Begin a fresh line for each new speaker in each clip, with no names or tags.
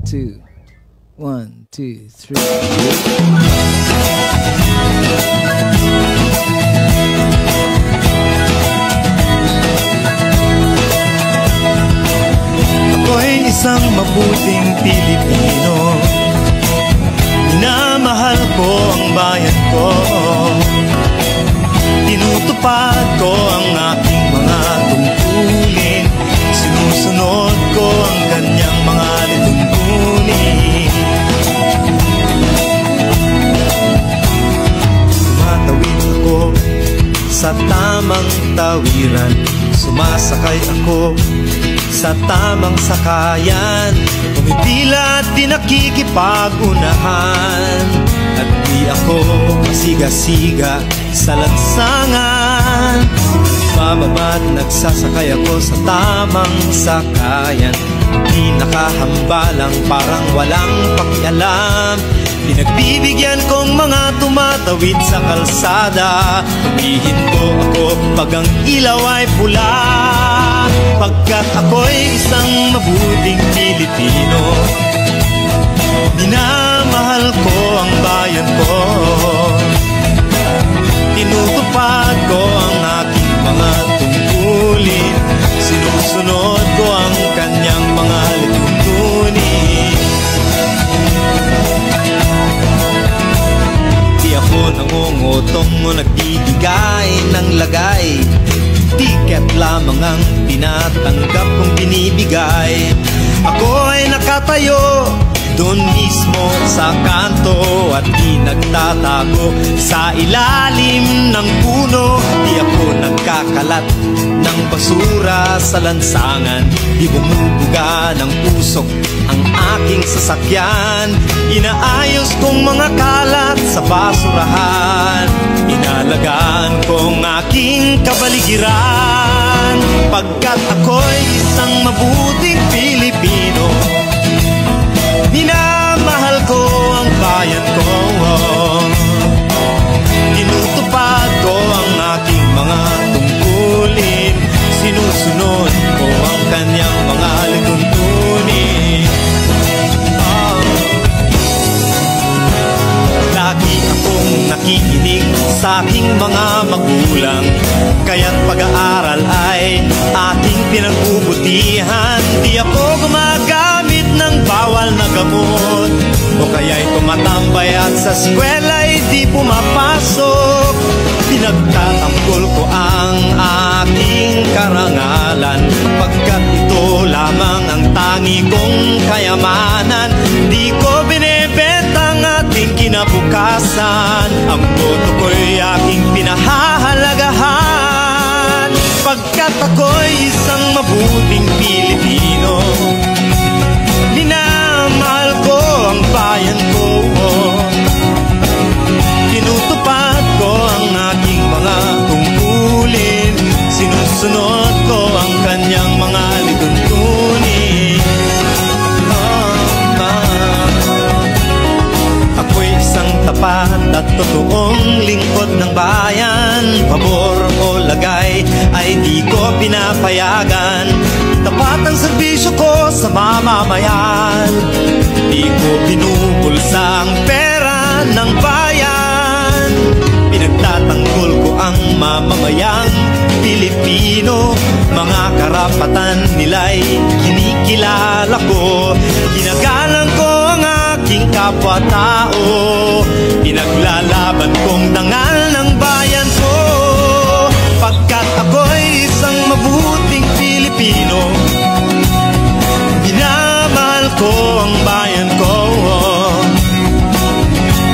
2, 1, 2, 3.
Ako'y isang mabuting Pilipino, minamahal ko ang bayan ko, tinutupad ko ang aking mga tungkulin, sinusunod ko ang kanyang mga lituntunin. Tumatawid ako sa tamang tawiran, sumasakay ako sa tamang sakayan, pumipila at di nakikipag-unahan, at di ako masiga-siga sa lansangan. Bababa't nagsasakay ako sa tamang sakayan, di nakahambalang parang walang pakialam. Pinagbibigyan kong mga tumatawid sa kalsada, humihinto ako pag ang ilaw ay pula, pagkat ako'y isang mabuting Pilipino. Minamahal ko ang bayan ko, tinutupad ko ang aking mga tungkulin, sinusunod ko ang kanyang mga lituntunin. Di ako nangungutong o nagbibigay ng lagay, tiket lamang ang tinatanggap kong binibigay. Ako ay nakatayo doon mismo sa kanto at di nagtatago sa ilalim ng puno. Di ako nagkakalat ng basura sa lansangan, di bumubuga ng usok ang aking sasakyan. Inaayos kong mga kalat sa basurahan, inalagaan kong aking kabaligiran, pagkat ako'y isang mabuting Pilipino. Minamahal ko ang bayan ko, tinutupad ko ang aking mga tungkulin, sinusunod ko ang kanyang mga lituntunin. Lagi akong nakikinig sa aking mga magulang, kaya't pag-aaral ay aking pinagbubutihan. Di ako gumagamit ng bawal na gamot, o kaya'y tumatambay at sa eskwela'y di pumapasok. Pinagtatanggol ko ang aking karangalan, pagkat ito lamang ang tangi kong kayamanan. Di ko binebenta ang ating kinabukasan, ang boto ko'y aking pinahahalagahan, pagkat ako'y isang mabuting Pilipino. Minamahal ko ang bayan ko, tinutupad ko ang aking mga tungkulin, sinusunod ko ang kanyang mga lituntunin. Ako'y isang tapat at totoong lingkod ng bayan, pabor o lagay ay di ko pinapayagan. Tapat ang serbisyo ko sa mamamayan, di ko binubulsa ang pera ng bayan. Pinagtatanggol ko ang mamamayang Pilipino, mga karapatan nila'y kinikilala ko. Ginagalang ko ang aking kapwa-tao, pinaglalaban kong dangal ng bayan ko, pagkat ako'y isang mabuting Pilipino. Minamahal ko ang bayan ko,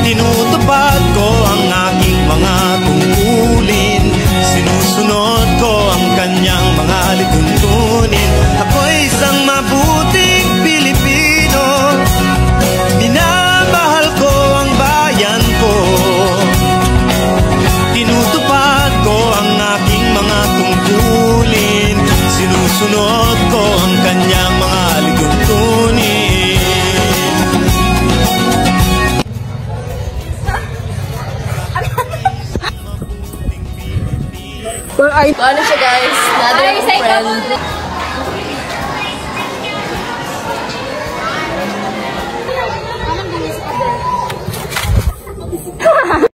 tinutupad ko ang aking mga tungkulin, sinusunod ko ang kanyang mga lituntunin. Ako'y isang mabuting Pilipino, minamahal ko ang bayan ko, tinutupad ko ang aking mga tungkulin, sinusunod ko ang kanyang mga lituntunin.
Ano siya guys? Another friend.